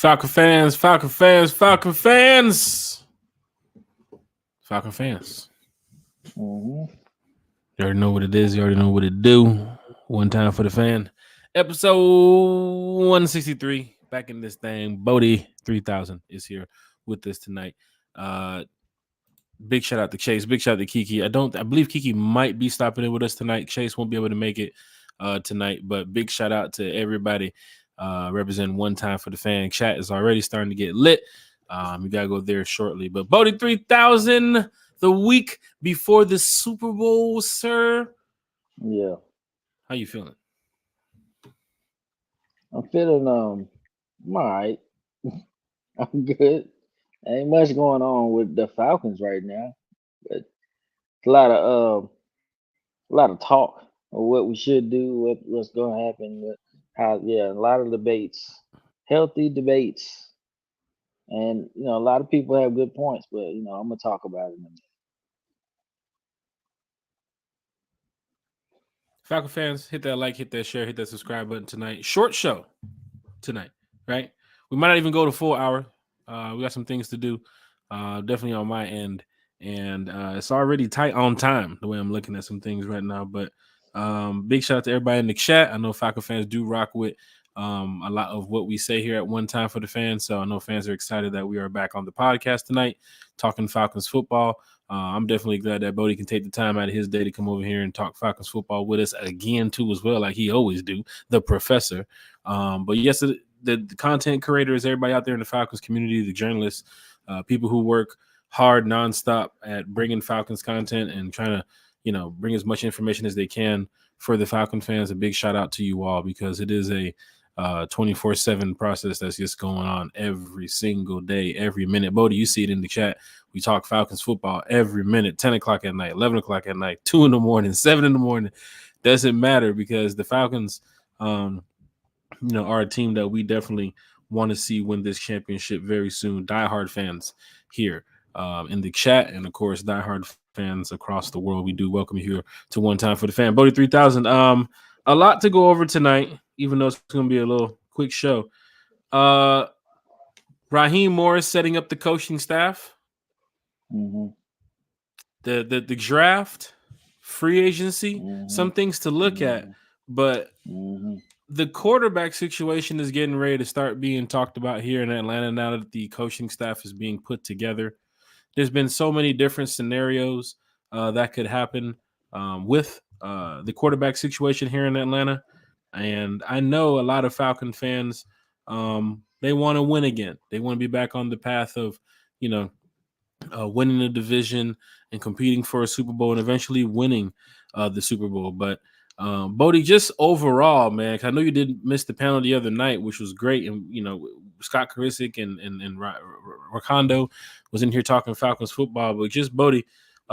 Falcon fans, Falcon fans, Falcon fans, Falcon fans. Mm-hmm. You already know what it is. You already know what it do. One time for the fan. Episode 163. Back in this thing. Bodie 3000 is here with us tonight. Big shout out to Chase. Big shout out to Kiki. I believe Kiki might be stopping in with us tonight. Chase won't be able to make it tonight, but big shout out to everybody representing One Time for the Fan. Chat is already starting to get lit. We gotta go there shortly. But Bodie 3000, the week before the Super Bowl, sir. Yeah, How you feeling? I'm feeling I'm all right. I'm good. Ain't much going on with the Falcons right now, but a lot of talk of what we should do, what's going to happen, how yeah, a lot of debates, healthy debates, and a lot of people have good points, but I'm gonna talk about it in a minute. Falcon fans, hit that like, hit that share, hit that subscribe button tonight. Short show tonight, right? We might not even go to full hour. We got some things to do, definitely on my end, and it's already tight on time the way I'm looking at some things right now. But big shout out to everybody in the chat. I know Falcon fans do rock with a lot of what we say here at One Time for the Fans. So I know fans are excited that we are back on the podcast tonight, talking Falcons football. I'm definitely glad that Bodie can take the time out of his day to come over here and talk Falcons football with us again too, as well, like he always do. The professor. But yes, the content creators, everybody out there in the Falcons community, the journalists, people who work hard nonstop at bringing Falcons content and trying to, bring as much information as they can for the Falcon fans. A big shout out to you all, because it is a 24/7 process that's just going on every single day, every minute. Bodie, you see it in the chat. We talk Falcons football every minute, 10 o'clock at night, 11 o'clock at night, 2 in the morning, 7 in the morning. Doesn't matter, because the Falcons, are a team that we definitely want to see win this championship very soon. Diehard fans here in the chat, and of course, diehard fans across the world. We do welcome you here to One Time for the Fan. Bodie 3000. A lot to go over tonight, even though it's going to be a little quick show. Raheem Morris setting up the coaching staff. Mm-hmm. The draft, free agency, Mm-hmm. some things to look at, but Mm-hmm. the quarterback situation is getting ready to start being talked about here in Atlanta now that the coaching staff is being put together. There's been so many different scenarios that could happen with the quarterback situation here in Atlanta. And I know a lot of Falcon fans, they want to win again. They want to be back on the path of, winning the division and competing for a Super Bowl and eventually winning the Super Bowl. But Bodie, just overall, man, 'cause I know you did miss the panel the other night, which was great. And, Scott Karisic and Rakondo was in here talking Falcons football. But just, Bodie,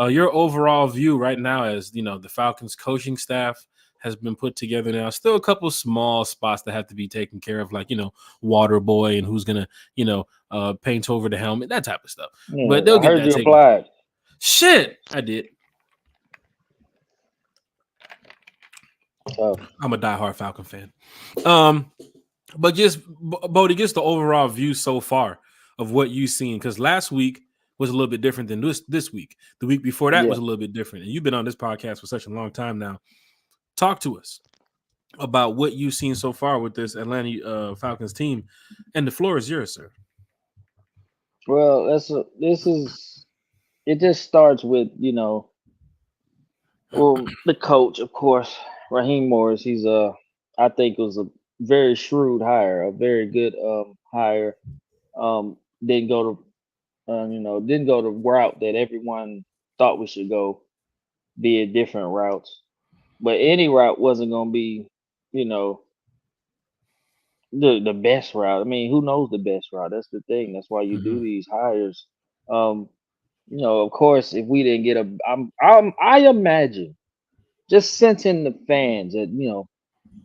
your overall view right now as, the Falcons coaching staff has been put together now. Still a couple small spots that have to be taken care of, like, Water Boy and who's going to, paint over the helmet, that type of stuff. Yeah, But they'll I get heard that you taken care of. applied. Shit, I did. So I'm a diehard Falcon fan. But just Bodie, just the overall view so far of what you've seen, because last week was a little bit different than this week. The week before that yeah. was a little bit different. And you've been on this podcast for such a long time now. Talk to us about what you've seen so far with this Atlanta Falcons team, and the floor is yours, sir. Well, this is it. Just starts with the coach, of course, Raheem Morris. I think it was a very shrewd hire, a very good hire. Didn't go to didn't go the route that everyone thought we should go. Did different routes, but any route wasn't going to be, you know, the best route. I mean, who knows the best route? That's the thing. That's why you do Mm-hmm. these hires. Um, of course, if we didn't get I imagine just sensing the fans that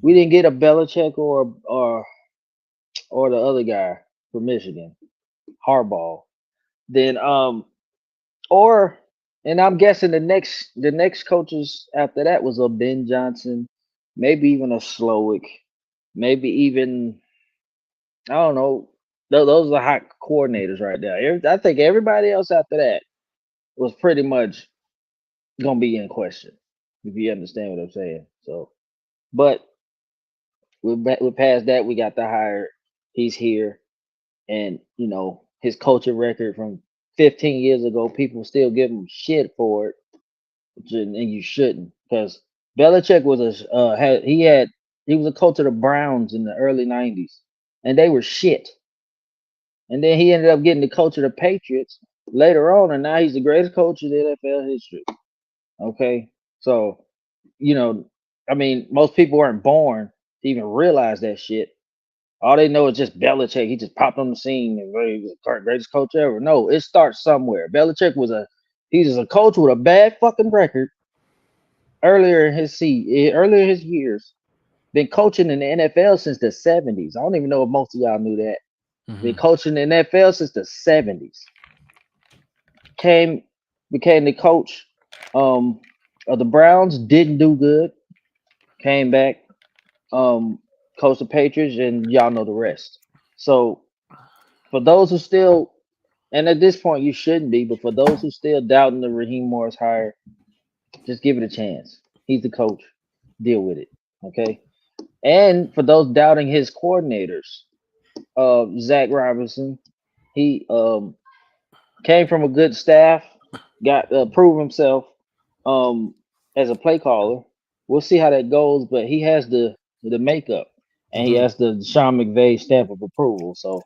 we didn't get a Belichick or the other guy from Michigan, Harbaugh. Then or and I'm guessing the next coaches after that was a Ben Johnson, maybe even a Slowick, maybe even I don't know. those are hot coordinators right there. I think everybody else after that was pretty much gonna be in question, if you understand what I'm saying. So, but we're past that. We got the hire. He's here, and his coaching record from 15 years ago. People still give him shit for it, and you shouldn't, because Belichick was he was a coach of the Browns in the early 90s, and they were shit. And then he ended up getting the coach of the Patriots later on, and now he's the greatest coach in NFL history. Okay, so I mean, most people weren't born to even realize that shit. All they know is just Belichick. He just popped on the scene and he was the greatest coach ever. No, it starts somewhere. Belichick he's a coach with a bad fucking record earlier in his years. Been coaching in the NFL since the 70s. I don't even know if most of y'all knew that. Been coaching in the NFL since the 70s. Became the coach of the Browns, didn't do good. Came back, coached the Patriots, and y'all know the rest. So for those who still, and at this point you shouldn't be, but for those who still doubting the Raheem Morris hire, just give it a chance. He's the coach. Deal with it. Okay. And for those doubting his coordinators, Zach Robinson, he came from a good staff, got proved himself as a play caller. We'll see how that goes, but he has the makeup, and he has the Sean McVay stamp of approval. So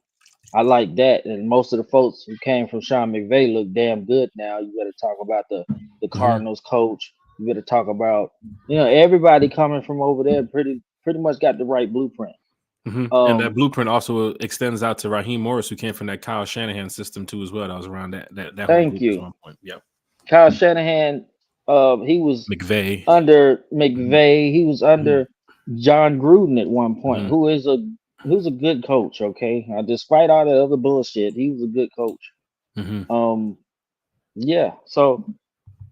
I like that. And most of the folks who came from Sean McVay look damn good now. You better talk about the Cardinals coach. You better talk about everybody coming from over there. Pretty much got the right blueprint. And that blueprint also extends out to Raheem Morris, who came from that Kyle Shanahan system too, as well. That was around that Thank you. At one point. Yeah. Kyle Shanahan, he was McVay. Under McVay. He was under John Gruden at one point, who's a good coach. Okay, despite all the other bullshit, he was a good coach. Yeah. So,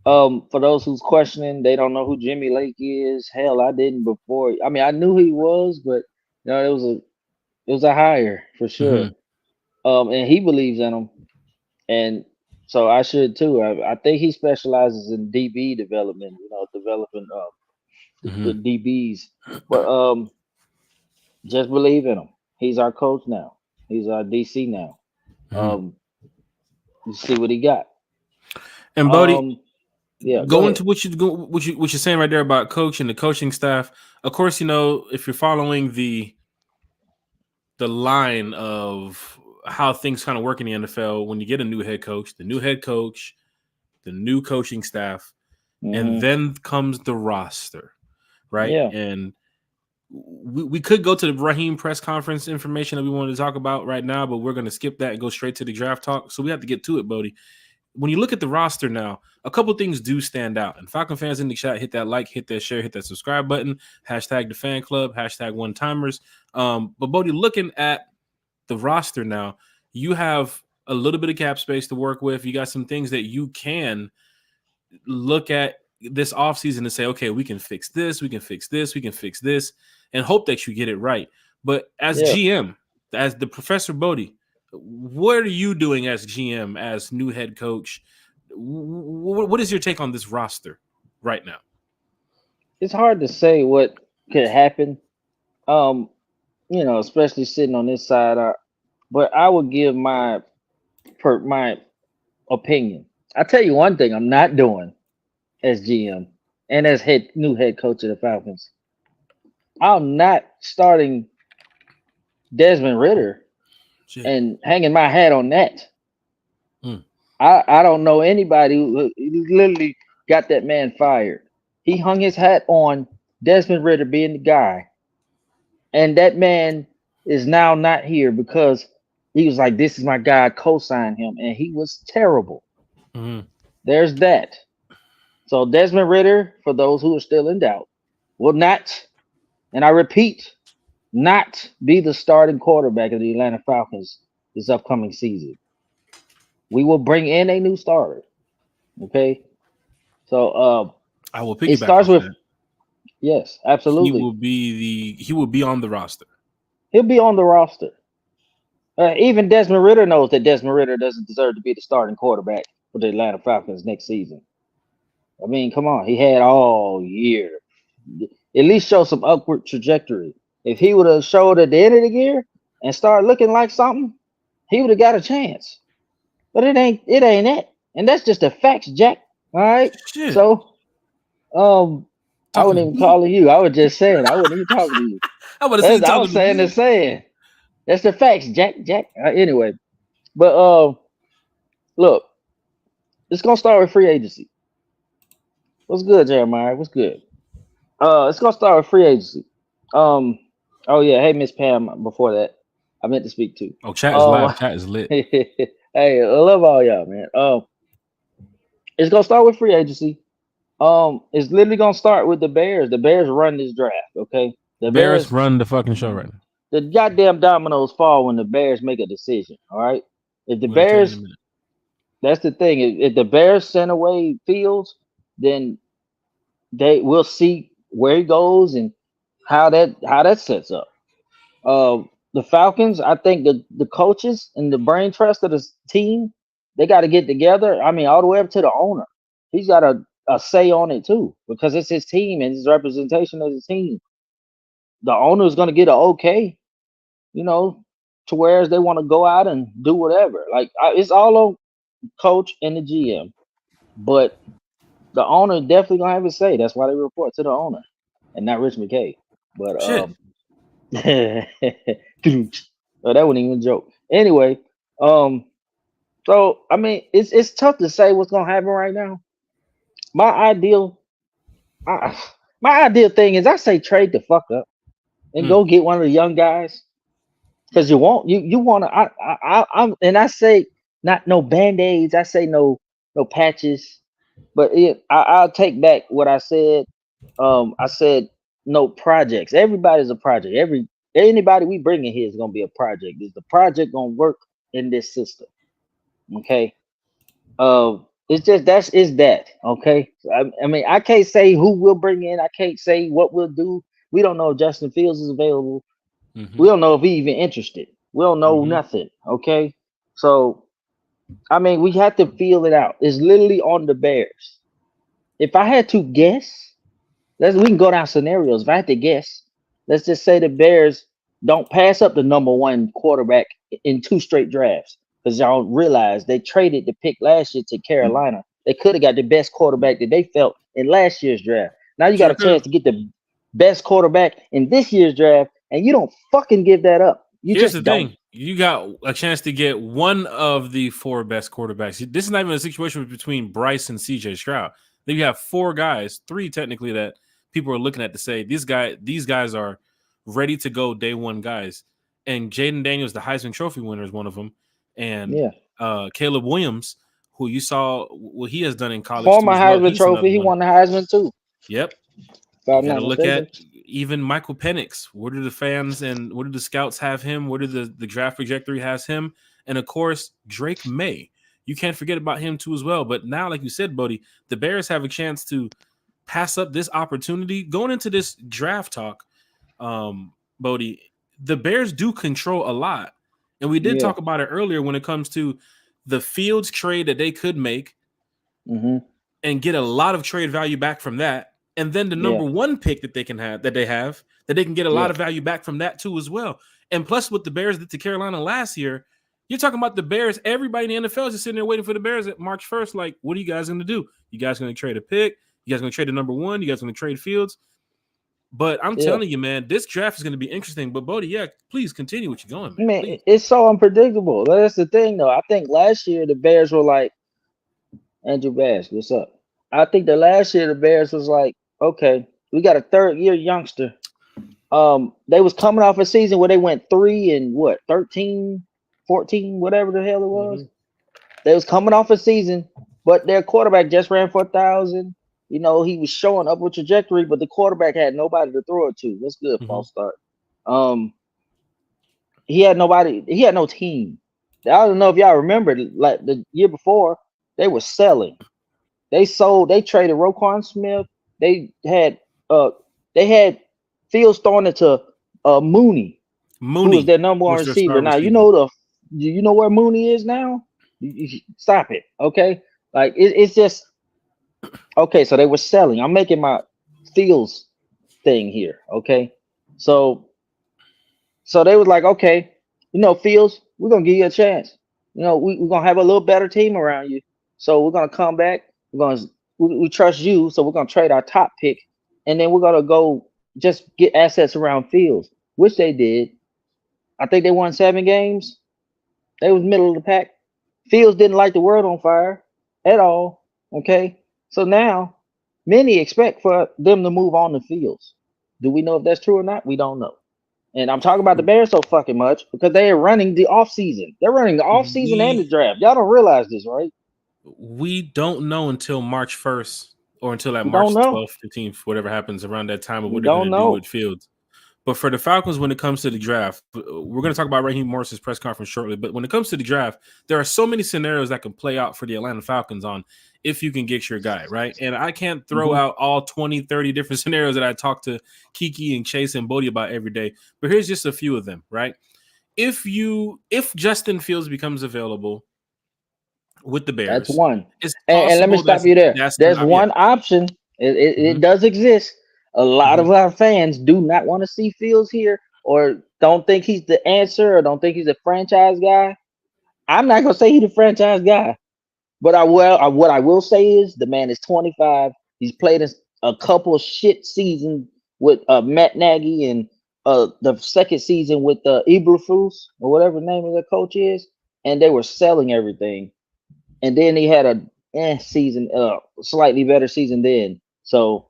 for those who's questioning, they don't know who Jimmy Lake is. Hell, I didn't before. I mean, I knew he was, but it was a hire for sure. And he believes in him, and so I should too. I think he specializes in DB development. Developing the DBs, but just believe in him. He's our coach now. He's our DC now. You see what he got. And Bodie, yeah, going to what you're saying right there about coach and the coaching staff. Of course, if you're following the line of how things kind of work in the NFL, when you get a new head coach, the new coaching staff, and then comes the roster, right? Yeah. And we could go to the Raheem press conference information that we wanted to talk about right now, but we're going to skip that and go straight to the draft talk. So we have to get to it, Bodie. When you look at the roster now, a couple things do stand out. And Falcon fans in the chat, hit that like, hit that share, hit that subscribe button, hashtag the fan club, hashtag one timers. But Bodie, looking at the roster now, you have a little bit of cap space to work with. You got some things that you can look at this offseason and say, okay, we can fix this, we can fix this, we can fix this, and hope that you get it right. But as GM, as the Professor Bodie, what are you doing as GM, as new head coach? What is your take on this roster right now? It's hard to say what could happen, especially sitting on this side. But I would give my opinion. I'll tell you one thing I'm not doing as GM and as new head coach of the Falcons. I'm not starting Desmond Ridder and hanging my hat on that. I don't know anybody who literally got that man fired. He hung his hat on Desmond Ridder being the guy. And that man is now not here because he was like, this is my guy, I co-signed him. And he was terrible. There's that. So Desmond Ridder, for those who are still in doubt, will not, and I repeat, not be the starting quarterback of the Atlanta Falcons this upcoming season. We will bring in a new starter. Okay. So I will piggyback. It starts with that. Yes, absolutely. He will be on the roster. He'll be on the roster. Even Desmond Ritter knows that Desmond Ritter doesn't deserve to be the starting quarterback for the Atlanta Falcons next season. I mean, come on, he had all year. At least show some upward trajectory. If he would have showed at the end of the year and started looking like something, he would have got a chance. But it ain't it. And that's just the facts, Jack. All right. Shit. So I Talking wasn't to even me. calling you. I was just saying. I wasn't even talking to you. I want to say you I was talking to saying the me. saying. That's the facts, Jack. Jack. Anyway, but look, it's gonna start with free agency. What's good, Jeremiah? What's good? It's gonna start with free agency. Um, oh yeah, hey Miss Pam. Before that, I meant to speak to. Oh, chat is Um, live. Chat is lit. hey, I love all y'all, man. It's gonna start with free agency. It's literally gonna start with the Bears. The Bears run this draft, okay? The Bears Bears, run the fucking show right now. the goddamn dominoes fall when the Bears make a decision. All right. If the We're gonna tell you in a Bears, minute. that's the thing. If the Bears send away Fields, then they will see where he goes and how that sets up. The Falcons, I think the coaches and the brain trust of the team, they got to get together. I mean, all the way up to the owner. He's got a say on it too, because it's his team and his representation of the team. The owner is going to get an okay, you know, to whereas they want to go out and do whatever. Like it's all on coach and the GM, but the owner definitely gonna have a say. That's why they report to the owner and not Rich McKay. But Shit. oh, that wasn't even a joke. Anyway, um, so I mean, it's tough to say what's gonna happen right now. My ideal, I, my ideal thing is I say trade the fuck up and Mm. go get one of the young guys because you want to. I say not no band aids. I say no patches. But I'll take back what I said. I said no projects. Everybody's a project. Anybody we bring in here is gonna be a project. Is the project gonna work in this system? Okay. It's just that's is that okay. I mean, I can't say who we'll bring in. I can't say what we'll do. We don't know if Justin Fields is available. Mm-hmm. We don't know if he even interested. We don't know Mm-hmm. nothing. Okay. So I mean, we have to feel it out. It's literally on the Bears. If I had to guess, we can go down scenarios. If I had to guess, let's just say the Bears don't pass up the number one quarterback in two straight drafts because y'all realize they traded the pick last year to Carolina. They could have got the best quarterback that they felt in last year's draft. Now you got Sure a chance could. to get the best quarterback in this year's draft, and you don't fucking give that up. You Here's the just don't. thing: you got a chance to get one of the four best quarterbacks. This is not even a situation between Bryce and CJ Stroud. Then you have four guys, three technically, that people are looking at to say these guys are ready to go day one guys. And Jaden Daniels, the Heisman Trophy winner, is one of them. And Yeah. Caleb Williams, who you saw what he has done in college too Former as well. Heisman He's another Trophy. He one. won the Heisman too, Yep. if You I'm got to not look mistaken. at even Michael Penix. Where do the fans and where do the scouts have him? Where do the draft trajectory has him? And of course, Drake May. You can't forget about him too as well. But now, like you said, Bodie, the Bears have a chance to pass up this opportunity going into this draft talk. Bodie, the Bears do control a lot, and we did Yeah. talk about it earlier when it comes to the Fields trade that they could make Mm-hmm. and get a lot of trade value back from that. And then the Yeah. number one pick that they can have, that they can get a lot Yeah. of value back from that too as well. And plus, what the Bears did to Carolina last year, you're talking about the Bears. Everybody in the NFL is just sitting there waiting for the Bears at March 1st. Like, what are you guys going to do? You guys going to trade a pick? You guys going to trade the number one? You guys going to trade Fields? But I'm Yeah. telling you, man, this draft is going to be interesting. But Bodie, yeah, please continue what you're going, man. Man, Please. it's so unpredictable. That's the thing, though. I think last year the Bears were like, Andrew Bass, what's up? I think the last year the Bears was like, okay, we got a third year youngster. They was coming off a season where they went 3 and what, 13, 14, whatever the hell it was. Mhm. They was coming off a season, but their quarterback just ran for 1,000. You know, he was showing upward trajectory, but the quarterback had nobody to throw it to. That's good, Mhm. false start. Um, he had nobody, he had no team. I don't know if y'all remember, like the year before, they were selling. They traded Roquan Smith. They had uh they had Fields throwing it to Mooney, who was Mooney their number one was their star receiver. Now you receiver. know the You know where Mooney is now? Stop it, okay? Like it's just okay. So they were selling. I'm making my Fields thing here, okay? So they was like, okay, Fields, we're gonna give you a chance. We're gonna have a little better team around you. So we're gonna come back. We trust you. So we're gonna trade our top pick, and then we're gonna go just get assets around Fields, which they did. I think they won 7 games. They was middle of the pack. Fields didn't light the world on fire at all. Okay, so now many expect for them to move on the Fields. Do we know if that's true or not? We don't know. And I'm talking about the Bears so fucking much because they are running the off season. They're running the off season and the We draft. Y'all don't realize this, right? we don't know until March 1st or until like We don't March know. 12th, 15th, whatever happens around that time of We what they're going don't to do with know. Fields. But for the Falcons, when it comes to the draft, we're going to talk about Raheem Morris's press conference shortly. But when it comes to the draft, there are so many scenarios that can play out for the Atlanta Falcons on if you can get your guy, right? And I can't throw Mhm. out all 20, 30 different scenarios that I talk to Kiki and Chase and Bodie about every day. But here's just a few of them, right? If Justin Fields becomes available with the That's Bears, one. it's And let me possible stop you there. that's an There's yeah. one option. It Mhm, does exist. A lot mhm. of our fans do not want to see Fields here or don't think he's the answer or don't think he's a franchise guy. I'm not gonna say he's the franchise guy. But what I will say is the man is 25. He's played a couple of shit seasons with Matt Nagy and the second season with Eberflus or whatever the name of the coach is, and they were selling everything. And then he had a season, slightly better season then. So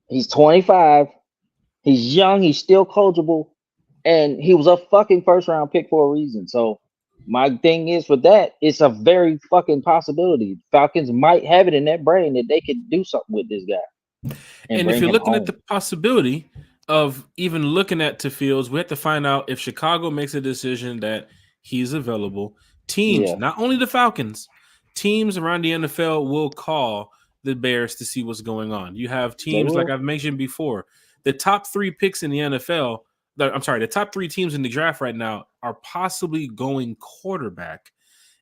he's 25. He's young. He's still coachable, and he was a fucking first round pick for a reason. So my thing is for that, it's a very fucking possibility. Falcons might have it in their brain that they could do something with this guy and And if bring you're him looking at home. the possibility of even looking at to Fields, we have to find out if Chicago makes a decision that he's available. Teams, Yeah, not only the Falcons, teams around the NFL will call the Bears to see what's going on. You have they teams like will. I've mentioned before. The top 3 picks in the NFL, I'm sorry, the top 3 teams in the draft right now are possibly going quarterback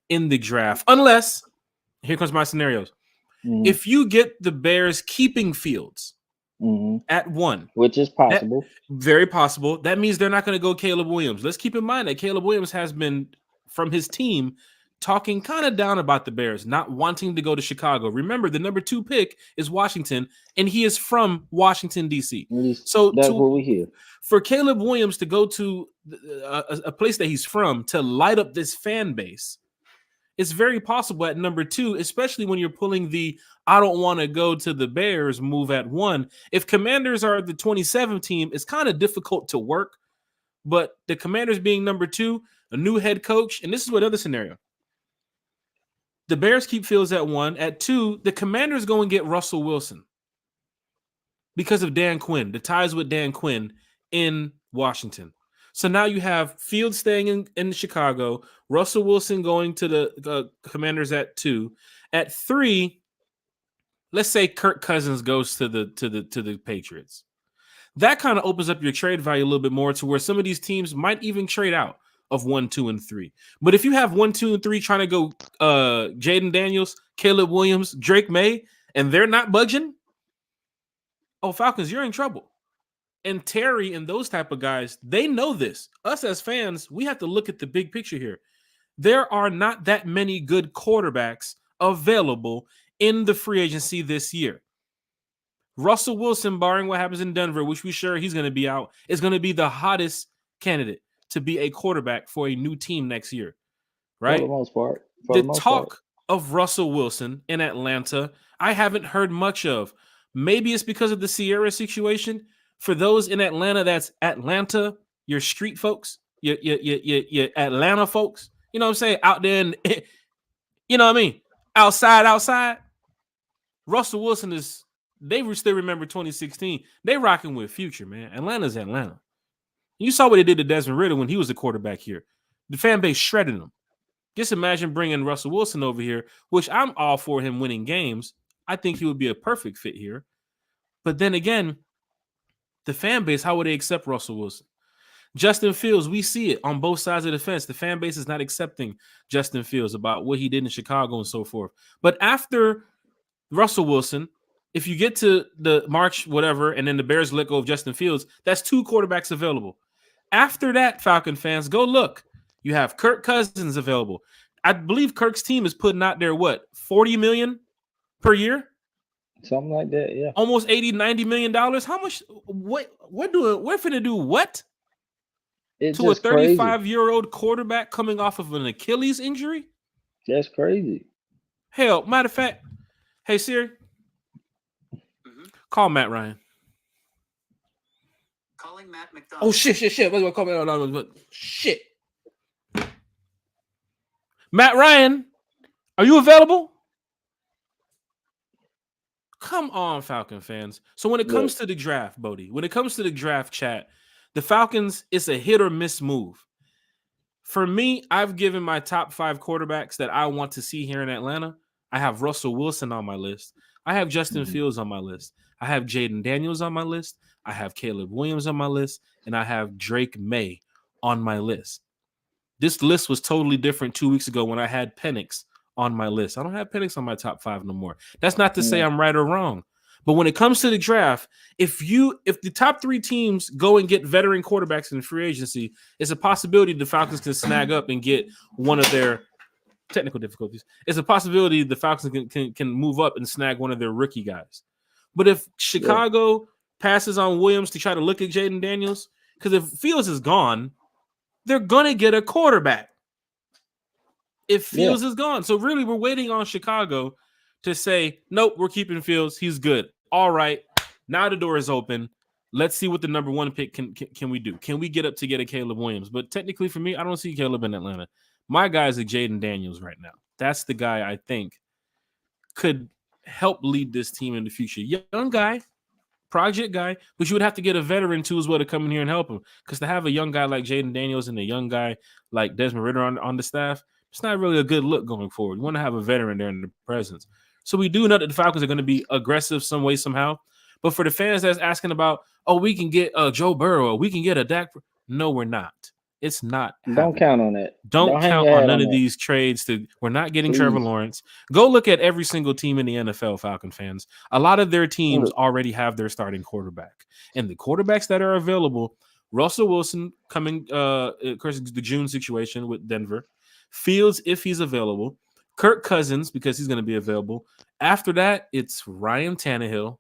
in the draft, unless here comes my scenarios. Hmm. If you get the Bears keeping Fields Hmm. at 1, Which is that possible. very possible. That means they're not going to go Caleb Williams. Let's keep in mind that Caleb Williams has been from his team talking kind of down about the Bears, not wanting to go to Chicago. Remember, the number 2 pick is Washington, and he is from Washington D.C. At least So that's what we hear. for Caleb Williams to go to a place that he's from to light up this fan base, it's very possible at number 2, especially when you're pulling the I don't want to go to the Bears move at 1. If Commanders are the 27 team, it's kind of difficult to work. But the Commanders being number 2, a new head coach, and this is what other scenario. The Bears keep Fields at 1. At 2, the Commanders go and get Russell Wilson because of Dan Quinn, the ties with Dan Quinn in Washington. So now you have Fields staying in Chicago, Russell Wilson going to the Commanders at 2. At 3, let's say Kirk Cousins goes to the Patriots. That kind of opens up your trade value a little bit more to where some of these teams might even trade out of 1, 2, and 3. But if you have 1, 2, and 3 trying to go Jaden Daniels, Caleb Williams, Drake May, and they're not budging, oh Falcons, you're in trouble. And Terry and those type of guys, they know this. Us as fans, we have to look at the big picture here. There are not that many good quarterbacks available in the free agency this year. Russell Wilson, barring what happens in Denver, which we sure he's going to be out, is going to be the hottest candidate to be a quarterback for a new team next year, For the right? most part. For The the most part. talk of Russell Wilson in Atlanta, I haven't heard much of. Maybe it's because of the Sierra situation. For those in Atlanta, that's Atlanta, your street folks, your Atlanta folks. You know what I'm saying? Out there, you know what I mean? Outside. Russell Wilson is. They still remember 2016. They rocking with Future, man. Atlanta's Atlanta. You saw what they did to Desmond Ritter when he was a quarterback here. The fan base shredded him. Just imagine bringing Russell Wilson over here, which I'm all for him winning games. I think he would be a perfect fit here. But then again, the fan base, how would they accept Russell Wilson? Justin Fields, we see it on both sides of the fence. The fan base is not accepting Justin Fields about what he did in Chicago and so forth. But after Russell Wilson, if you get to the March whatever, and then the Bears let go of Justin Fields, that's 2 quarterbacks available. After that, Falcon fans, go look. You have Kirk Cousins available. I believe Kirk's team is putting out there, what, $40 million per year? Something like that, yeah. Almost $80-90 million. How much? We're finna do what? It's To a just crazy. 35-year-old quarterback coming off of an Achilles injury? That's crazy. Hell, matter of fact, hey Siri, call Matt Ryan. Calling Matt McDonald. Oh shit! Wait, call Matt. Shit. Matt Ryan, are you available? Come on, Falcon fans. So when it comes to the draft, Bodie, when it comes to the draft chat, the Falcons, it's a hit or miss move. For me, I've given my top 5 quarterbacks that I want to see here in Atlanta. I have Russell Wilson on my list. I have Justin Fields on my list. I have Jaden Daniels on my list. I have Caleb Williams on my list. And I have Drake May on my list. This list was totally different 2 weeks ago when I had Penix on my list. I don't have Penix on my top 5 no more. That's not to say I'm right or wrong. But when it comes to the draft, if the top 3 teams go and get veteran quarterbacks in free agency, it's a possibility the Falcons can snag up and get one of their technical difficulties. It's a possibility the Falcons can move up and snag one of their rookie guys. But if Chicago passes on Williams to try to look at Jaden Daniels, because if Fields is gone, they're going to get a quarterback. If Fields is gone. So really, we're waiting on Chicago to say, nope, we're keeping Fields. He's good. All right. Now the door is open. Let's see what the number 1 pick can we do. Can we get up to get a Caleb Williams? But technically for me, I don't see Caleb in Atlanta. My guy's a Jaden Daniels right now. That's the guy I think could help lead this team in the future. Young guy, project guy, but you would have to get a veteran too as well to come in here and help him. Because to have a young guy like Jaden Daniels and a young guy like Desmond Ridder on the staff, it's not really a good look going forward. You want to have a veteran there in the presence. So we do know that the Falcons are going to be aggressive some way, somehow. But for the fans that's asking about, oh, we can get Joe Burrow, we can get a Dak. No, we're not. It's not happening. Don't count on that. Don't count on none of these trades. We're not getting Trevor Lawrence. Go look at every single team in the NFL, Falcon fans. A lot of their teams already have their starting quarterback. And the quarterbacks that are available, Russell Wilson coming, of course, the June situation with Denver. Fields, if he's available. Kirk Cousins, because he's going to be available. After that, it's Ryan Tannehill,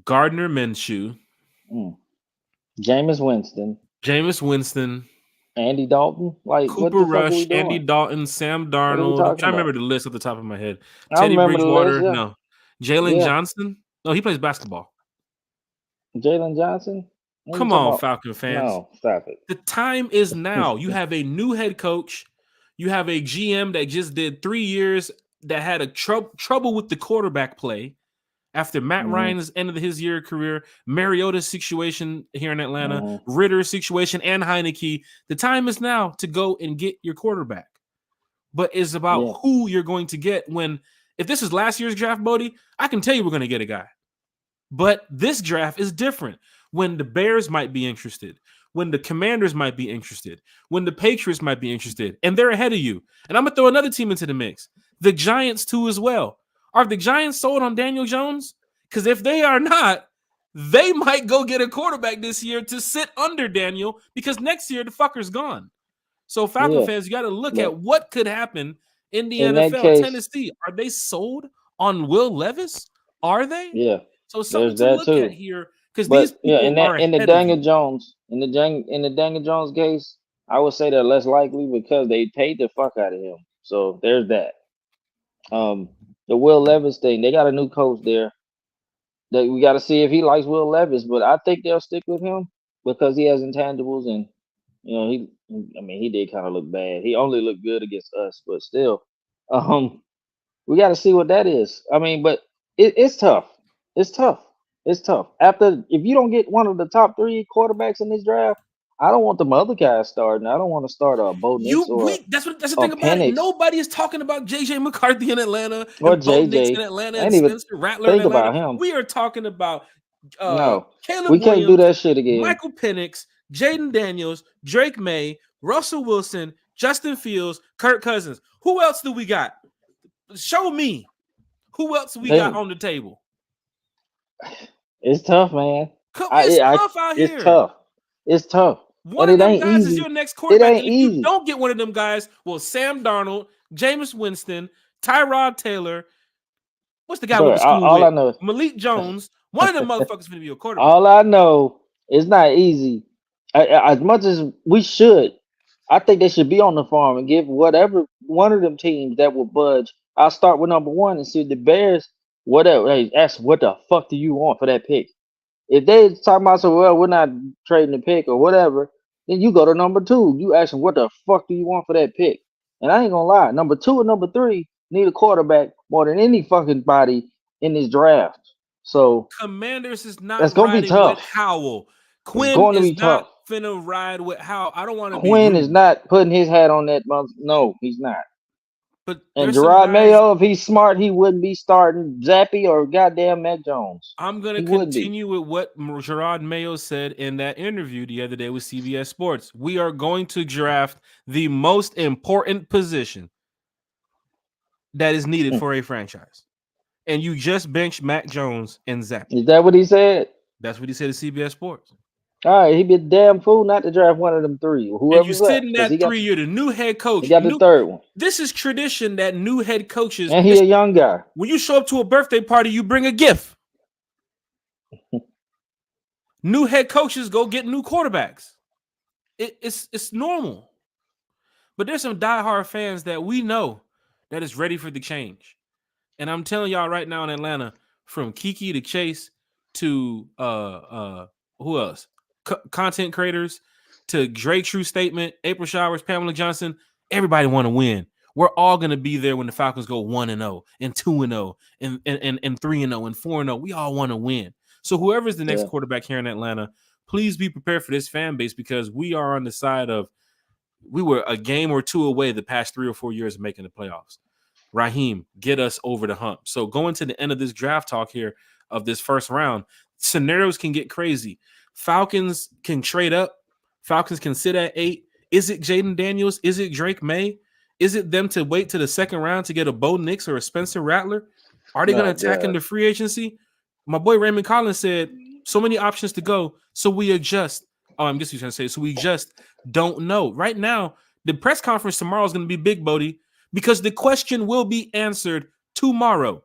Gardner Minshew, Jameis Winston, Andy Dalton, like Cooper Rush, Andy Dalton, Sam Darnold. I'm trying to remember the list at the top of my head. Teddy Bridgewater, no. Jalen Johnson, no, he plays basketball. Jalen Johnson? Come on, Falcon fans. No, stop it. The time is now. You have a new head coach. You have a GM that just did 3 years that had a trouble with the quarterback play after Matt Ryan's end of his year career, Mariota's situation here in Atlanta, Ritter's situation, and Heineke. The time is now to go and get your quarterback. But it's about who you're going to get if this is last year's draft, Bodie, I can tell you we're going to get a guy. But this draft is different. When the Bears might be interested, when the Commanders might be interested, when the Patriots might be interested, and they're ahead of you. And I'm going to throw another team into the mix. The Giants, too, as well. Are the Giants sold on Daniel Jones? Because if they are not, they might go get a quarterback this year to sit under Daniel because next year the fucker's gone. So Falcon fans, you got to look at what could happen in the NFL. Tennessee, are they sold on Will Levis? Are they? Yeah. So something to look at here. Because these people are in the Daniel Jones, in the Daniel Jones case, I would say they're less likely because they paid the fuck out of him. So there's that. The Will Levis thing, they got a new coach there. That we got to see if he likes Will Levis, but I think they'll stick with him because he has intangibles, and he did kind of look bad. He only looked good against us, but still, we got to see what that is. I mean, but it's tough. It's tough. If you don't get one of the top 3 quarterbacks in this draft, I don't want the other guys starting. I don't want to start a Bo Nix that's the thing about it. Nobody is talking about JJ McCarthy in Atlanta or and Bo Nix JJ in Atlanta and Spencer Rattler in Atlanta. We are talking about No, we Caleb can't do Williams, that shit again. Michael Penix, Jaden Daniels, Drake May, Russell Wilson, Justin Fields, Kirk Cousins. Who else do we got? Show me. Who else we got on the table? It's tough, man. It's tough out It's here. tough. It's tough. One And of it them ain't guys is easy. your next It quarterback. ain't And if you easy. don't get one of them guys, well, Sam Darnold, Jameis Winston, Tyrod Taylor, what's the guy Bro, went to school all I with? know is Malik Jones. One of them motherfuckers going to be a quarterback. all I know is not easy. As much as we should, I think they should be on the farm and give whatever one of them teams that will budge. I'll start with number one and see the Bears. Whatever. Hey, ask what the fuck do you want for that pick? If they talking about so well, we're not trading the pick or whatever, then you go to number two. You ask them what the fuck do you want for that pick? And I ain't gonna lie, number two and number three need a quarterback more than any fucking body in this draft. So Commanders is that's not gonna be riding with tough. Howell. It's Quinn going to is be not tough. finna ride with Howell. I don't want to be Quinn is rude, not putting his hat on that month. No, he's not. but And there's some Gerard guys. Mayo, if he's smart, he wouldn't be starting Zappy or goddamn Mac Jones. I'm going to He wouldn't be. continue with what Gerard Mayo said in that interview the other day with CBS Sports. We are going to draft the most important position that is needed for a franchise. And you just benched Mac Jones and Zappy. Is that what he said? That's what he said to CBS Sports. All right, he'd be a damn fool not to draft one of them three. And Whoever's you left. sitting 'Cause that 3 year, the new head coach. He got the third one. This is tradition that new head coaches. And he a young guy. When you show up to a birthday party, you bring a gift. New head coaches go get new quarterbacks. It's normal. But there's some diehard fans that we know that is ready for the change. And I'm telling y'all right now in Atlanta, from Kiki to Chase to who else? Content creators to Drake True Statement, April Showers, Pamela Johnson, everybody want to win. We're all going to be there when the Falcons go 1-0 and 2-0 and 3-0 and 4-0. We all want to win. So whoever's the next quarterback here in Atlanta, please be prepared for this fan base because we are on the side of we were a game or two away the past 3 or 4 years of making the playoffs. Raheem, get us over the hump. So going to the end of this draft talk here of this first round, scenarios can get crazy. Falcons can trade up. Falcons can sit at 8. Is it Jaden Daniels? Is it Drake May? Is it them to wait to the second round to get a Bo Nix or a Spencer Rattler? Are they going to attack into free agency? My boy Raymond Collins said, so many options to go, so we adjust. Oh, I'm just trying to say, so we just don't know. Right now, the press conference tomorrow is going to be big, Bodie, because the question will be answered tomorrow.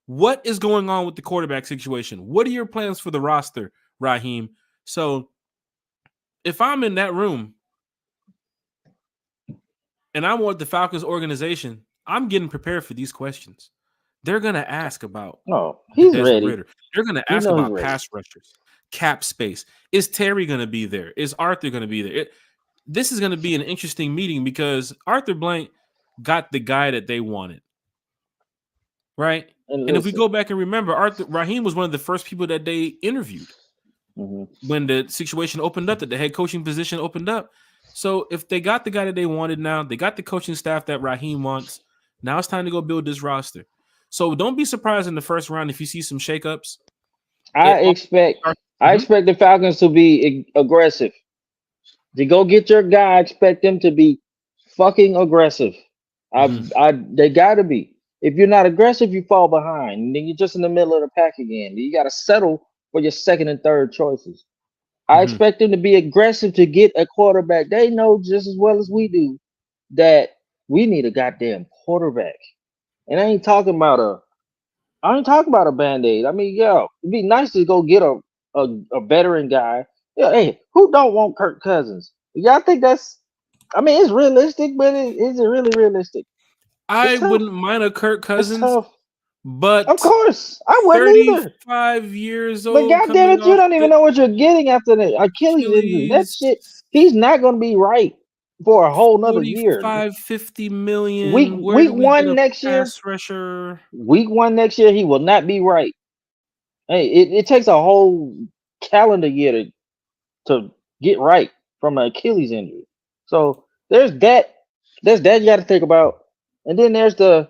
What is going on with the quarterback situation? What are your plans for the roster, Raheem? So if I'm in that room and I'm with the Falcons organization, I'm getting prepared for these questions. They're going to ask about he's ready. Ritter. They're going to ask about pass rushers, cap space. Is Terry going to be there? Is Arthur going to be there? This is going to be an interesting meeting because Arthur Blank got the guy that they wanted, right? And if we go back and remember, Raheem was one of the first people that they interviewed when the situation opened up, that the head coaching position opened up. So if they got the guy that they wanted now, they got the coaching staff that Raheem wants, now it's time to go build this roster. So don't be surprised in the first round if you see some shakeups. I expect the Falcons to be aggressive. To go get your guy, I expect them to be fucking aggressive. They gotta be. If you're not aggressive, you fall behind. And then you're just in the middle of the pack again. You gotta settle for your second and third choices. I expect them to be aggressive to get a quarterback. They know just as well as we do that we need a goddamn quarterback. And I ain't talking about a Band-Aid. I mean, it'd be nice to go get a veteran guy. Yeah, hey, who don't want Kirk Cousins? Y'all think that's it's realistic, but is it really realistic? I wouldn't mind a Kirk Cousins, but of course I wouldn't either. 35 years old. But goddamn it, you don't even know what you're getting after the Achilles injury. That shit, he's not gonna be right for a whole nother year. 50 million. Week 1 next year. Rusher. Week 1 next year, he will not be right. Hey, it takes a whole calendar year to get right from an Achilles injury. So there's that. You got to think about. And then there's the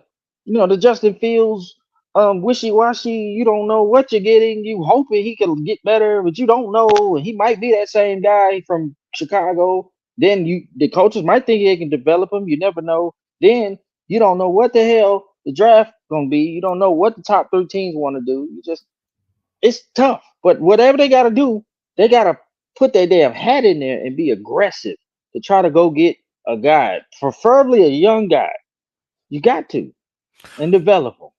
Justin Fields wishy-washy. You don't know what you're getting. You hoping he can get better, but you don't know. And he might be that same guy from Chicago. Then the coaches might think they can develop him. You never know. Then you don't know what the hell the draft gonna be. You don't know what the top three teams want to do. It's tough. But whatever they gotta do, they gotta put their damn hat in there and be aggressive to try to go get a guy, preferably a young guy. You got to and develop them.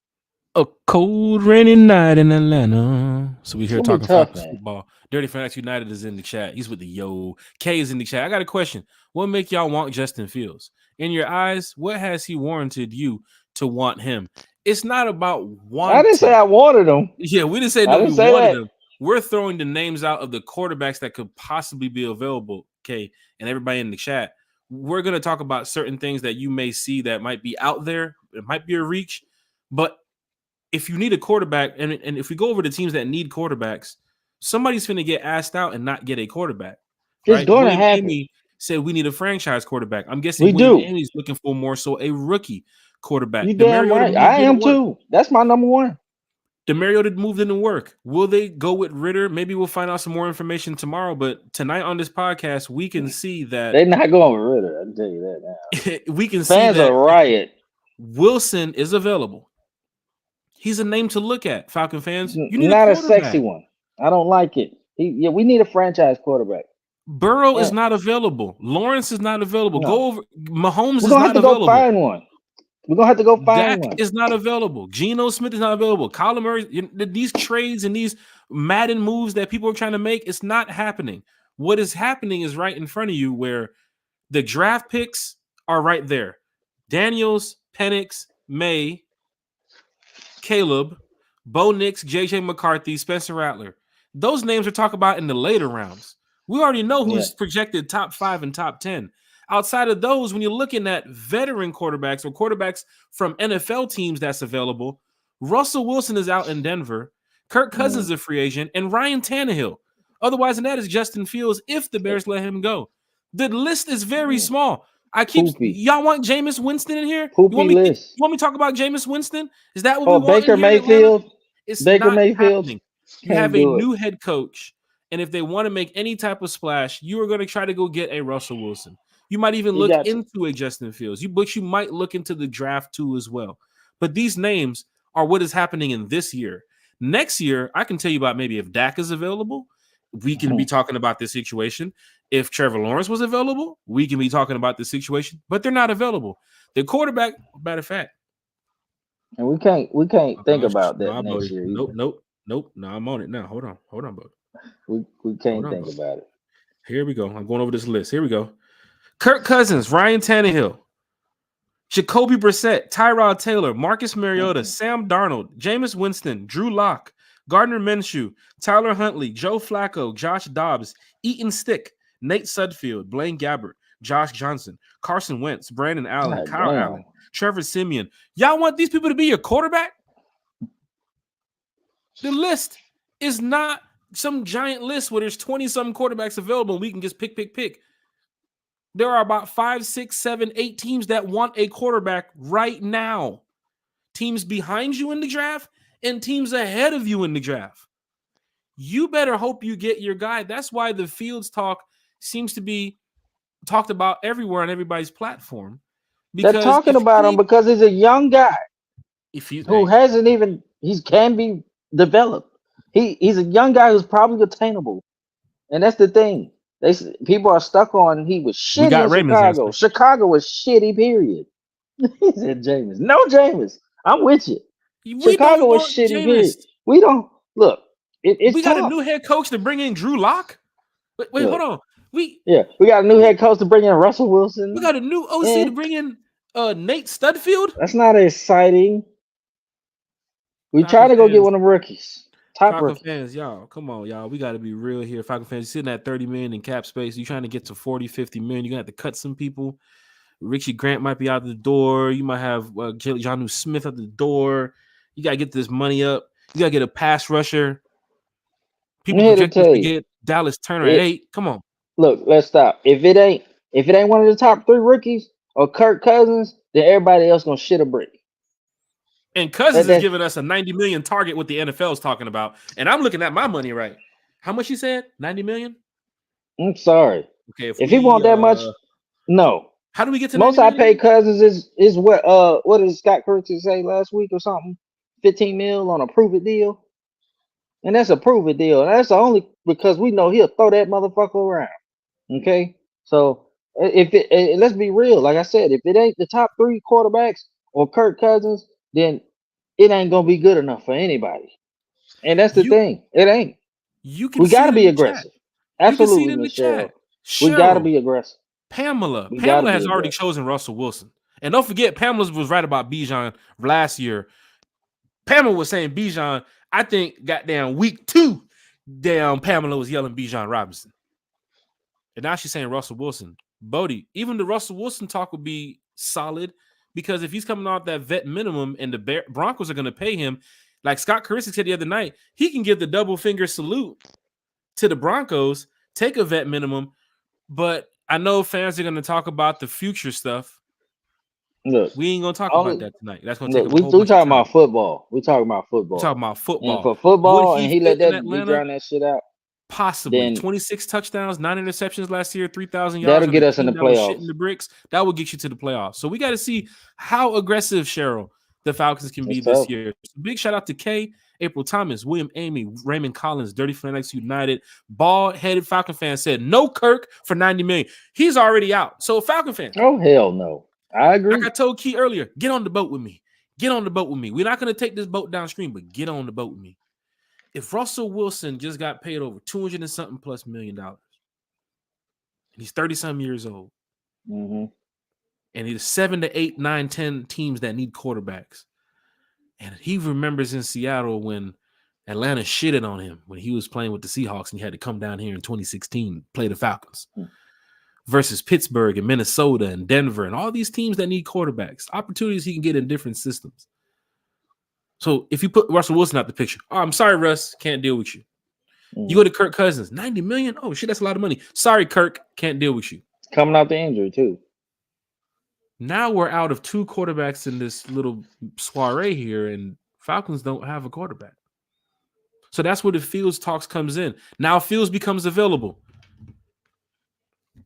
A cold, rainy night in Atlanta. So we It's here gonna be talking tough, Falcons man. football. Dirty Fanatics United is in the chat. He's with the yo. K is in the chat. I got a question. What make y'all want Justin Fields? In your eyes, what has he warranted you to want him? It's not about I didn't say wanting. I wanted them. Yeah, we didn't say I no, we didn't say wanted that. him. We're throwing the names out of the quarterbacks that could possibly be available, K, and everybody in the chat. We're going to talk about certain things that you may see that might be out there. It might be a reach, but if you need a quarterback, and if we go over the teams that need quarterbacks, somebody's going to get asked out and not get a quarterback, It's right? going to William happen. Amy said we need a franchise quarterback. I'm guessing We William do. Amy's looking for more so a rookie quarterback. You The damn Mariota right. move I am didn't work. too. That's my number one. The Mariota move didn't work. Will they go with Ritter? Maybe we'll find out some more information tomorrow. But tonight on this podcast, we can see that They're not going with Ritter. I can tell you that now. we can see Fans that are riot. Wilson is available. He's a name to look at, Falcon fans. You need a Not a sexy quarterback. one. I don't like it. We need a franchise quarterback. Burrow is And not available. Lawrence is not available. no, Go over. Mahomes we're is gonna have not to go available. find one. We're gonna have to go find Dak one. is not available. Geno Smith is not available. Kyler Murray. These trades and these Madden moves that people are trying to make, it's not happening. What is happening is right in front of you, where the draft picks are right there. Daniels, Penix, May, Caleb, Bo Nix, JJ McCarthy, Spencer Rattler. Those names are talked about in the later rounds. We already know who's projected top 5 and top 10. Outside of those, when you're looking at veteran quarterbacks or quarterbacks from NFL teams that's available, Russell Wilson is out in Denver. Kirk Cousins is a free agent, and Ryan Tannehill. Otherwise than that is Justin Fields if the Bears let him go. The list is very small. Y'all want Jameis Winston in here? You want me to talk about Jameis Winston? Is that what we want Baker in here Mayfield? It's Baker not Mayfield. happening. You have a new head coach, and if they want to make any type of splash, you are going to try to go get a Russell Wilson. You might even look into a Justin Fields. But you might look into the draft too as well. But these names are what is happening in this year. Next year, I can tell you about maybe if Dak is available, we can be talking about this situation. If Trevor Lawrence was available, we can be talking about this situation. But they're not available. The quarterback, matter of fact. And we can't think about that next year. Nope. No, I'm on it now. Hold on, bud. We can't think about it. Here we go. I'm going over this list. Here we go. Kirk Cousins, Ryan Tannehill, Jacoby Brissett, Tyrod Taylor, Marcus Mariota, Sam Darnold, Jameis Winston, Drew Lock, Gardner Minshew, Tyler Huntley, Joe Flacco, Josh Dobbs, Eaton Stick, Nate Sudfeld, Blaine Gabbert, Josh Johnson, Carson Wentz, Brandon Allen, Kyle Allen, Trevor Siemian. Y'all want these people to be your quarterback? The list is not some giant list where there's 20-something quarterbacks available and we can just pick. There are about 5, 6, 7, 8 teams that want a quarterback right now. Teams behind you in the draft and teams ahead of you in the draft. You better hope you get your guy. That's why the Fields talk seems to be talked about everywhere on everybody's platform. They're talking about him because he's a young guy who hasn't even, he can be developed. He's a young guy who's probably attainable. And that's the thing. People are stuck on he was shitty in Chicago. Chicago was shitty, period. He said Jameis. No, Jameis. I'm with you. Chicago was shitty, period. We don't look. We got a new head coach to bring in Drew Lock. Wait, hold on. We got a new head coach to bring in Russell Wilson. We got a new OC to bring in Nate Studfield. That's not exciting. We try to go get one of the rookies. Falcon fans, y'all, come on, y'all. We got to be real here. Falcon fans, you're sitting at 30 million in cap space. You're trying to get to 40, 50 million. You're going to have to cut some people. Richie Grant might be out the door. You might have Jonnu Smith at the door. You got to get this money up. You got to get a pass rusher. People project to get Dallas Turner at 8. Come on. Look, let's stop. If it ain't one of the top 3 rookies or Kirk Cousins, then everybody else going to shit a brick. And Cousins is giving us a 90 million target what the NFL is talking about. And I'm looking at my money right. How much he said? 90 million? I'm sorry. Okay, if he want that much, no. How do we get to most I pay Cousins is what did Scott Kirksey say last week or something? 15 mil on a prove it deal. And that's a prove it deal. And that's only because we know he'll throw that motherfucker around. Okay? So let's be real, like I said, if it ain't the top 3 quarterbacks or Kirk Cousins, then it ain't gonna be good enough for anybody. And that's the thing. It ain't. We gotta be aggressive. Absolutely, Miss Cheryl. We gotta be aggressive. Pamela has already chosen Russell Wilson. And don't forget, Pamela was right about Bijan last year. Pamela was saying Bijan, I think, goddamn week 2, damn Pamela was yelling Bijan Robinson. And now she's saying Russell Wilson. Bodie, even the Russell Wilson talk would be solid because if he's coming off that vet minimum and the Broncos are going to pay him, like Scott Carissa said the other night, he can give the double finger salute to the Broncos, take a vet minimum. But I know fans are going to talk about the future stuff. Look, we ain't going to talk about that tonight. That's going to take a whole we talking about football. We talking about football. We're talking about football. And for football, and he let that he drown that shit out. Possibly 26 touchdowns, 9 interceptions last year, 3,000 yards. That'll get us in the playoffs. Shit in the bricks. That will get you to the playoffs. So we got to see how aggressive, Cheryl, the Falcons can be this year. So big shout out to Kay, April Thomas, William Amy, Raymond Collins, Dirty Fanatics United. Bald-headed Falcon fan said no Kirk for 90 million. He's already out. So Falcon fan. Oh hell no. I agree. Like I told Key earlier, get on the boat with me. Get on the boat with me. We're not going to take this boat downstream, but get on the boat with me. If Russell Wilson just got paid over 200 and something plus $1 million, and he's 30-some years old, and he's 7 to 8, 9, 10 teams that need quarterbacks, and he remembers in Seattle when Atlanta shitted on him when he was playing with the Seahawks and he had to come down here in 2016 play the Falcons versus Pittsburgh and Minnesota and Denver and all these teams that need quarterbacks, opportunities he can get in different systems. So if you put Russell Wilson out the picture, oh, I'm sorry, Russ, can't deal with you. You go to Kirk Cousins, 90 million. Oh shit, that's a lot of money. Sorry, Kirk, can't deal with you. Coming out the injury too. Now we're out of 2 quarterbacks in this little soiree here, and Falcons don't have a quarterback. So that's where the Fields talks comes in. Now Fields becomes available.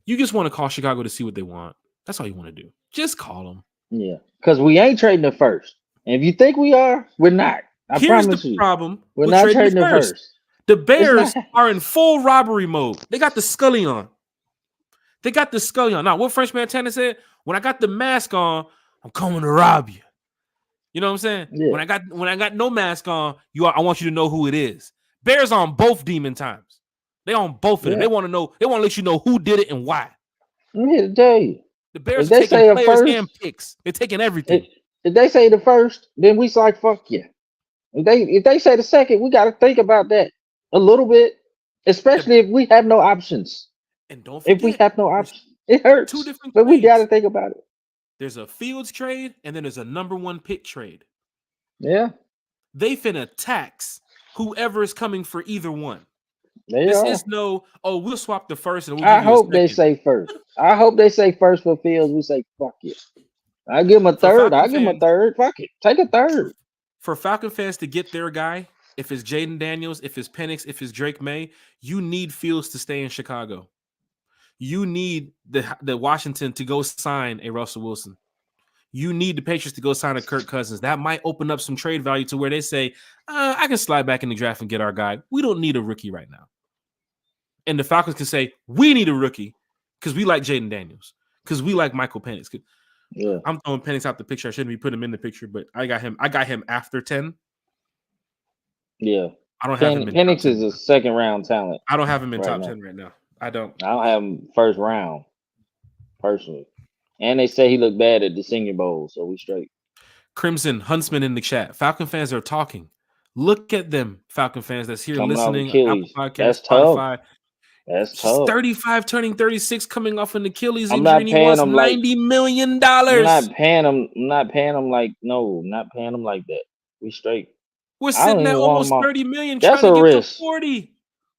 You just want to call Chicago to see what they want. That's all you want to do. Just call them. Yeah, because we ain't trading the first. And if you think we are, we're not. Here's the problem. We're not trading the first. The Bears are in full robbery mode. They got the Scully on. Now, what French Montana said, when I got the mask on, I'm coming to rob you. You know what I'm saying? Yeah. When I got no mask on, I want you to know who it is. Bears on both demon times. They on both of them. They want to know. They want to let you know who did it and why. I'm here to tell you. The Bears are taking players and picks. They're taking everything. If they say the first, then we like fuck you. If they say the second, we got to think about that a little bit, especially if we have no options. And don't forget, if we have no options, it hurts. 2 different but trades. We got to think about it. There's a Fields trade, and then there's a number 1 pick trade. Yeah, they finna tax whoever is coming for either one. This is no, we'll swap the first. And we'll I hope they say first. I hope they say first for Fields. We say fuck it. I give him a third. I give him a third. Fuck it. Take a third. For Falcon fans to get their guy, if it's Jaden Daniels, if it's Penix, if it's Drake May, you need Fields to stay in Chicago. You need the Washington to go sign a Russell Wilson. You need the Patriots to go sign a Kirk Cousins. That might open up some trade value to where they say, I can slide back in the draft and get our guy. We don't need a rookie right now. And the Falcons can say, we need a rookie because we like Jaden Daniels, because we like Michael Penix. Yeah, I'm throwing Penix out the picture. I shouldn't be putting him in the picture, but I got him after 10. Yeah, I don't have him. Penix is a second round talent. I don't have him in top 10 right now. I don't have him first round, personally. And they say he looked bad at the Senior Bowl, so we straight. Crimson Huntsman in the chat. Falcon fans are talking. Look at them, Falcon fans that's here listening. Apple Podcast, that's Spotify. Tough. That's tough. 35 turning 36 coming off an Achilles injury. I'm not paying him $90 million. I'm not paying him like that. We straight. We're sitting at almost $30 million. That's trying a to get risk. To 40.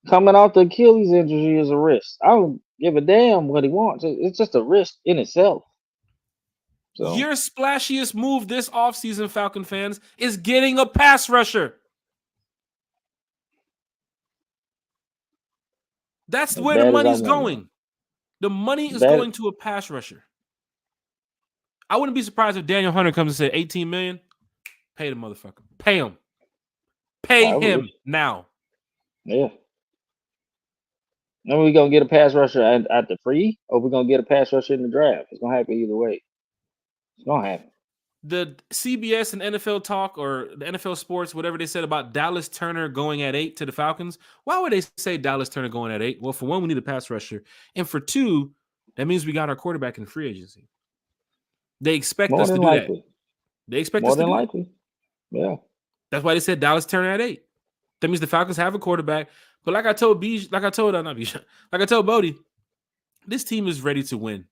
Coming off the Achilles injury is a risk. I don't give a damn what he wants. It's just a risk in itself. So Your splashiest move this offseason, Falcon fans, is getting a pass rusher. That's as where the bad as I money's want it, going. The money is bad. going to a pass rusher. I wouldn't be surprised if Daniel Hunter comes and said 18 million. Pay the motherfucker. Pay him. Pay I would. him now. Yeah. And we gonna get a pass rusher at the free, or we gonna get a pass rusher in the draft. It's gonna happen either way. It's gonna happen. The CBS and NFL talk or the NFL sports, whatever they said about Dallas Turner going at 8 to the Falcons. Why would they say Dallas Turner going at 8? Well, for one, we need a pass rusher. And for two, that means we got our quarterback in free agency. They expect More us to than do that. likely. They expect More us to than do that. likely. Yeah. That's why they said Dallas Turner at 8. That means the Falcons have a quarterback. But like I told Bodie, this team is ready to win.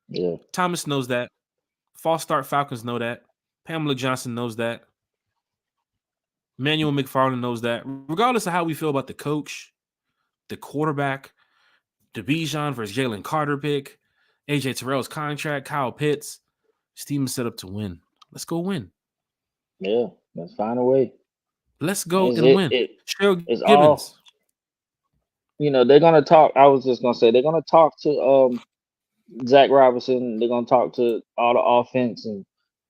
Yeah. Thomas knows that. False start Falcons know that. Pamela Johnson knows that. Manuel McFarland knows that. Regardless of how we feel about the coach, the quarterback, the Bijan versus Jalen Carter pick, AJ Terrell's contract, Kyle Pitts, this team is set up to win. Let's go win. Yeah. Let's find a way. Let's go It's and win. Cheryl it's Gibbons. all, they're gonna talk. I was just gonna say they're gonna talk to Zach Robinson. They're gonna talk to all the offense, and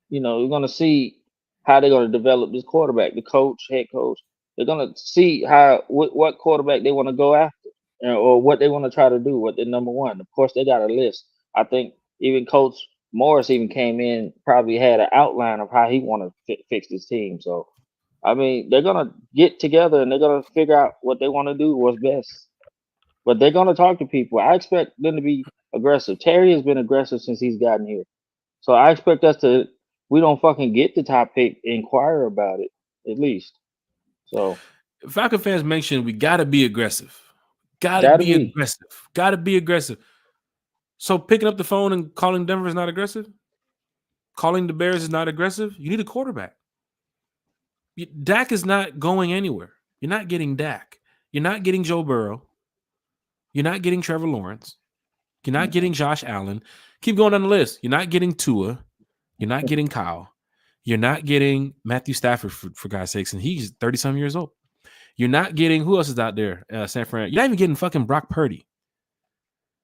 we're gonna see how they're gonna develop this quarterback. The coach, head coach, they're gonna see what quarterback they want to go after, or what they want to try to do. What they're number one. Of course, they got a list. I think even Coach Morris even came in, probably had an outline of how he want to fix this team. So I mean, they're gonna get together and they're gonna figure out what they want to do, what's best. But they're gonna talk to people. I expect them to be aggressive. Terry has been aggressive since he's gotten here. So I expect us to, we don't fucking get the top pick, inquire about it at least. So Falcon fans mentioned we gotta be aggressive. Gotta gotta be be. aggressive. Gotta be aggressive. So picking up the phone and calling Denver is not aggressive. Calling the Bears is not aggressive. You need a quarterback. Dak is not going anywhere. You're not getting Dak. You're not getting Joe Burrow. You're not getting Trevor Lawrence. You're not getting Josh Allen. Keep going down the list. You're not getting Tua. You're not getting Kyle. You're not getting Matthew Stafford, for God's sakes, and he's 30-some years old. You're not getting, who else is out there? San Fran. You're not even getting fucking Brock Purdy.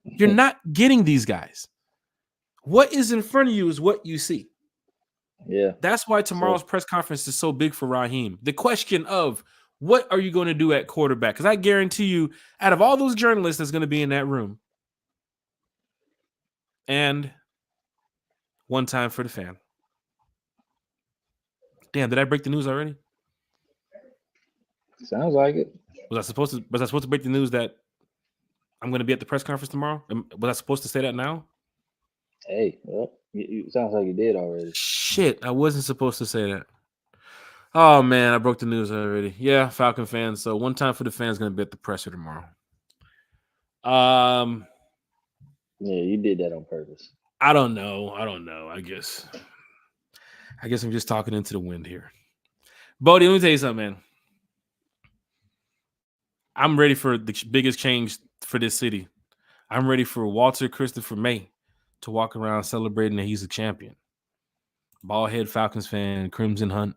You're not getting these guys. What is in front of you is what you see. Yeah. That's why tomorrow's press conference is so big for Raheem. The question of what are you going to do at quarterback? Because I guarantee you, out of all those journalists that's going to be in that room, and one time for the fan. Damn, did I break the news already? Sounds like it. Was I supposed to break the news that I'm going to be at the press conference tomorrow? Was I supposed to say that now? Hey, well, you sounds like you did already. Shit, I wasn't supposed to say that. Oh man, I broke the news already. Yeah, Falcon fans. So one time for the fans going to be at the presser tomorrow. Yeah, you did that on purpose. I don't know. I guess I'm just talking into the wind here. Bodie, let me tell you something, man. I'm ready for the biggest change for this city. I'm ready for Walter Christopher May to walk around celebrating that he's a champion. Ballhead Falcons fan, Crimson Hunt,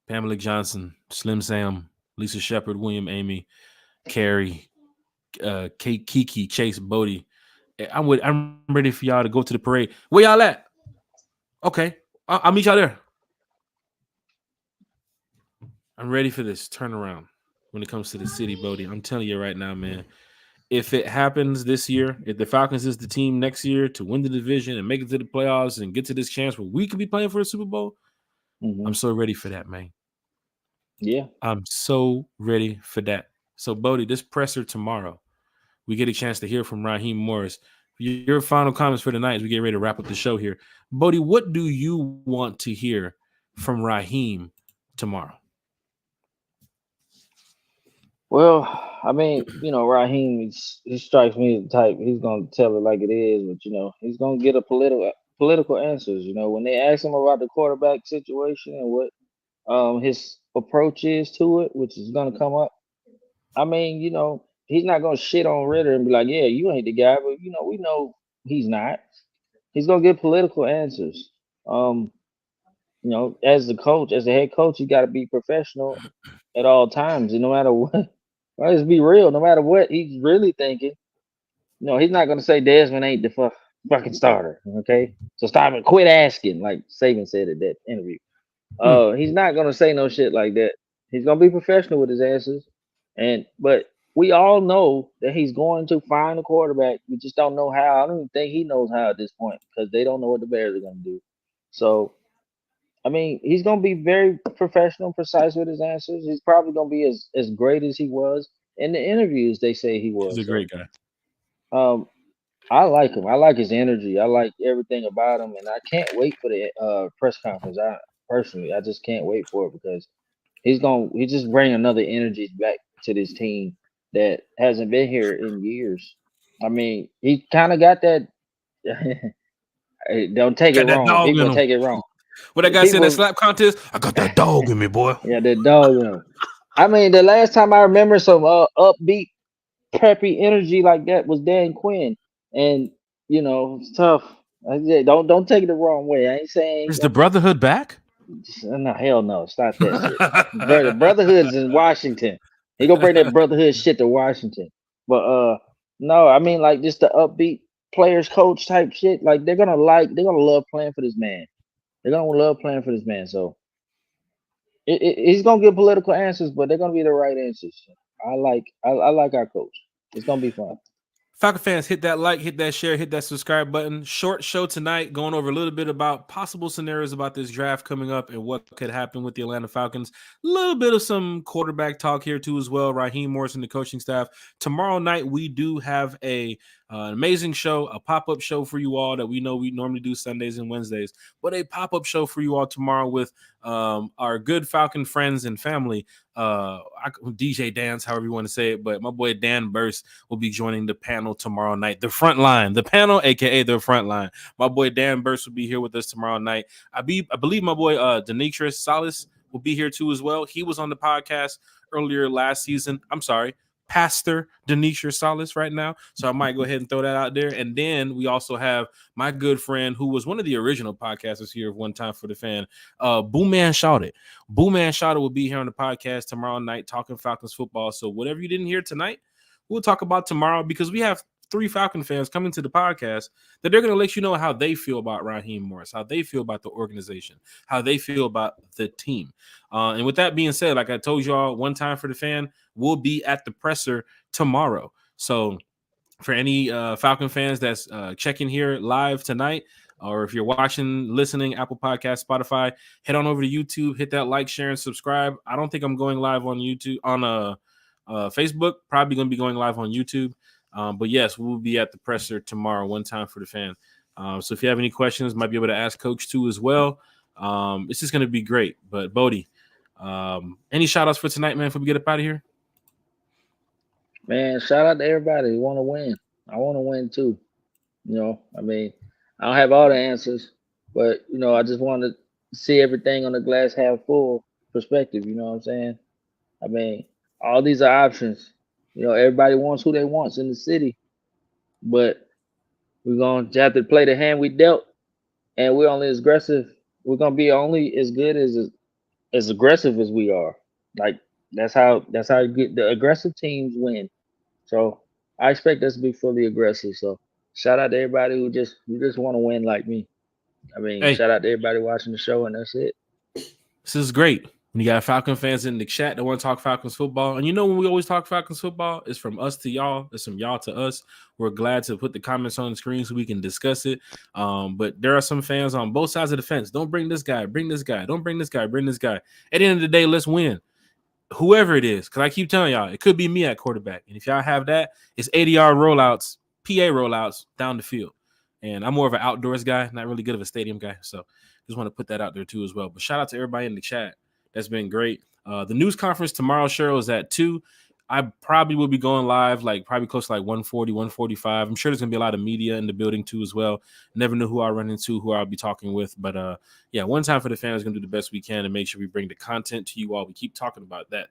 Pamela Johnson, Slim Sam, Lisa Shepard, William Amy, Carrie, Kiki, Chase, Bodie. I'm ready for y'all to go to the parade. Where y'all at? Okay, I'll meet y'all there. I'm ready for this turnaround when it comes to the city, Bodie. I'm telling you right now, man. If it happens this year, if the Falcons is the team next year to win the division and make it to the playoffs and get to this chance where we could be playing for a Super Bowl, I'm so ready for that, man. Yeah. I'm so ready for that. So, Bodie, this presser tomorrow, we get a chance to hear from Raheem Morris. Your final comments for tonight as we get ready to wrap up the show here. Bodie, what do you want to hear from Raheem tomorrow? Well, I mean, Raheem, he strikes me as the type, he's gonna tell it like it is, but he's gonna get a political answers. When they ask him about the quarterback situation and what his approach is to it, which is gonna come up. I mean, he's not gonna shit on Ritter and be like, yeah, you ain't the guy, but we know he's not. He's gonna get political answers. Um, as the coach, as the head coach, you got to be professional at all times, and no matter what. Let's be real. No matter what he's really thinking, he's not gonna say Desmond ain't the fucking starter. Okay, so stop it. Quit asking, like Saban said at that interview. Hmm. He's not gonna say no shit like that. He's gonna be professional with his answers, but we all know that he's going to find a quarterback. We just don't know how. I don't even think he knows how at this point because they don't know what the Bears are gonna do. So I mean, he's gonna be very professional, and precise with his answers. He's probably gonna be as great as he was in the interviews. They say he He's a was. So great guy. um, I like him. I like his energy. I like everything about him, and I can't wait for the press conference. I just can't wait for it because he just bring another energy back to this team that hasn't been here in years. I mean, he kind of got that. Hey, don't take it Got that wrong. dog in People him. take it wrong. What that guy said in that People, slap contest? I got that dog in me, boy. yeah, the dog. I mean, the last time I remember some upbeat, peppy energy like that was Dan Quinn, and it's tough. Don't take it the wrong way. I ain't saying Is the Brotherhood back? no, hell no, stop that shit. The Brotherhood's in Washington. He gonna bring that Brotherhood shit to Washington. But no, I mean like just the upbeat players coach type shit. Like they're gonna love playing for this man. They're gonna love playing for this man. So he's gonna give political answers, but they're gonna be the right answers. I like our coach. It's gonna be fun. Falcon fans, hit that like, hit that share, hit that subscribe button. Short show tonight, going over a little bit about possible scenarios about this draft coming up and what could happen with the Atlanta Falcons. A little bit of some quarterback talk here too as well. Raheem Morris and the coaching staff. Tomorrow night we do have an amazing show, a pop-up show for you all that we know we normally do Sundays and Wednesdays, but a pop-up show for you all tomorrow with our good Falcon friends and family. DJ Dance, however you want to say it, but my boy Dan Burst will be joining the panel tomorrow night. The front line, the panel, aka the front line. My boy Dan Burst will be here with us tomorrow night. I believe my boy Demetrius Salas will be here too as well. He was on the podcast earlier last season. I'm sorry, Pastor Denisha Salas right now. So I might go ahead and throw that out there. And then we also have my good friend who was one of the original podcasters here of One Time for the Fan, Boo Man Shouted. Boo Man Shouted will be here on the podcast tomorrow night talking Falcons football. So whatever you didn't hear tonight, we'll talk about tomorrow because we have 3 Falcon fans coming to the podcast that they're going to let you know how they feel about Raheem Morris, how they feel about the organization, how they feel about the team. And with that being said, like I told y'all, One Time for the Fan will be at the presser tomorrow. So for any Falcon fans that's checking here live tonight, or if you're watching, listening, Apple Podcast, Spotify, head on over to YouTube, hit that like, share, and subscribe. I don't think I'm going live on YouTube, on Facebook. Probably going to be going live on YouTube. But yes, we'll be at the presser tomorrow, One Time for the Fan. So if you have any questions, might be able to ask Coach too as well. It's just going to be great. But Bodie, any shout outs for tonight, man, before we get up out of here? Man, shout out to everybody who want to win. I want to win too. I mean, I don't have all the answers, but I just want to see everything on the glass half full perspective. You know what I'm saying? I mean, all these are options. Everybody wants who they wants in the city, but we're gonna have to play the hand we dealt, and we're only as aggressive. We're gonna be only as good as aggressive as we are. Like that's how you get the aggressive teams win. So I expect us to be fully aggressive. So shout out to everybody who just want to win like me. I mean, Hey, shout out to everybody watching the show, and that's it. this is great. When you got Falcon fans in the chat that want to talk Falcons football, and when we always talk Falcons football, it's from us to y'all. It's from y'all to us. We're glad to put the comments on the screen so we can discuss it. But there are some fans on both sides of the fence. Don't bring this guy. Bring this guy. Don't bring this guy. Bring this guy. At the end of the day, let's win. Whoever it is, because I keep telling y'all, it could be me at quarterback. And if y'all have that, it's 80-yard rollouts, PA rollouts down the field. And I'm more of an outdoors guy, not really good of a stadium guy. So just want to put that out there too as well. But shout out to everybody in the chat. That's been great. The news conference tomorrow, Cheryl, is at 2. I probably will be going live, probably close to 140, 145. I'm sure there's going to be a lot of media in the building too as well. Never know who I'll run into, who I'll be talking with. But yeah, One Time for the Fan is going to do the best we can and make sure we bring the content to you all. We keep talking about that.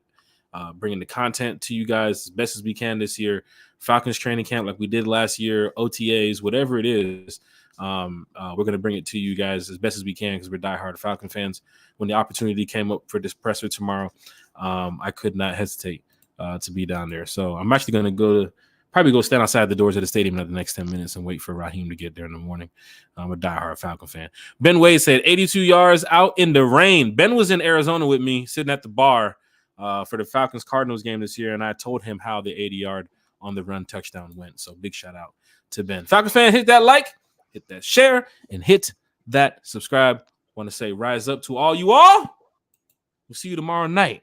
Bringing the content to you guys as best as we can this year. Falcons training camp like we did last year, OTAs, whatever it is. We're going to bring it to you guys as best as we can because we're diehard Falcon fans. When the opportunity came up for this presser tomorrow, I could not hesitate to be down there. So I'm actually going to probably go stand outside the doors of the stadium in the next 10 minutes and wait for Raheem to get there in the morning. I'm a diehard Falcon fan. Ben Wade said 82 yards out in the rain. Ben was in Arizona with me sitting at the bar for the Falcons-Cardinals game this year, and I told him how the 80-yard on the run touchdown went. So big shout out to Ben. Falcons fan, hit that like, hit that share, and hit that subscribe. Want to say rise up to all you all. We'll see you tomorrow night